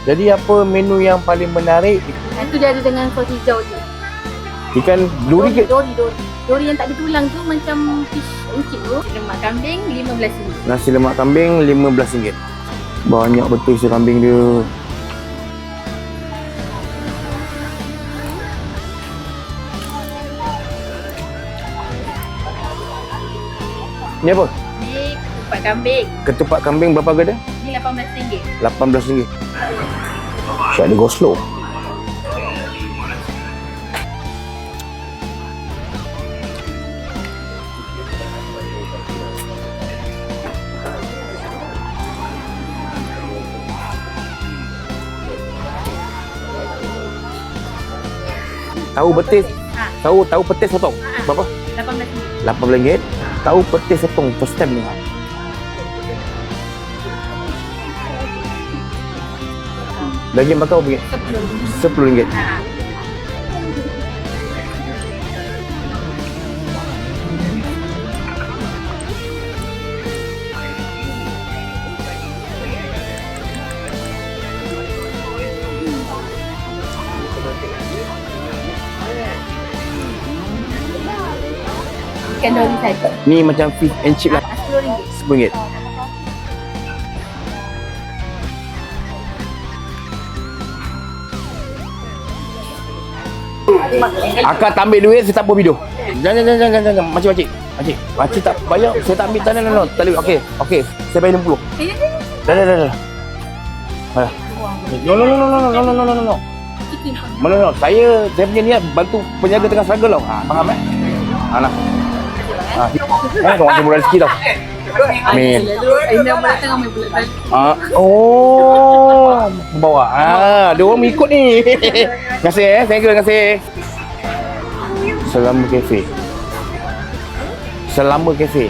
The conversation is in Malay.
Jadi apa menu yang paling menarik? Itu dia ada dengan sos hijau tu. Ikan duri ke? Dori yang tak ada tulang tu macam fish and chip tu. Lemak kambing RM15. Nasi lemak kambing RM15. Banyak betul isi kambing dia. Ni apa? Ni ketupat kambing. Ketupat kambing berapa harga dia? Ni RM18. RM18. Syak dia go slow. Tahu betis. Tahu petis sotong. Berapa? RM18. RM18. Tahu petis sotong first time ni. Daging bakar berapa? RM10. Ikan dori saja. Ni macam fish and chip lah. RM10. RM10. Akak tak ambil duit, saya tak buat video. Jangan. Makcik. Makcik tak bayar, saya tak ambil tanah. No. Tak boleh. Okey. Saya bayar RM60. Dah. No. No. Saya punya niat bantu penjaga tengah struggle tau. Faham eh? Nah. Kau macam murah rezeki tau. Amin. Ini yang datang ramai bulan tadi. Bawa. Ada orang mengikut ni. Terima kasih thank you, terima kasih. Selama kafe.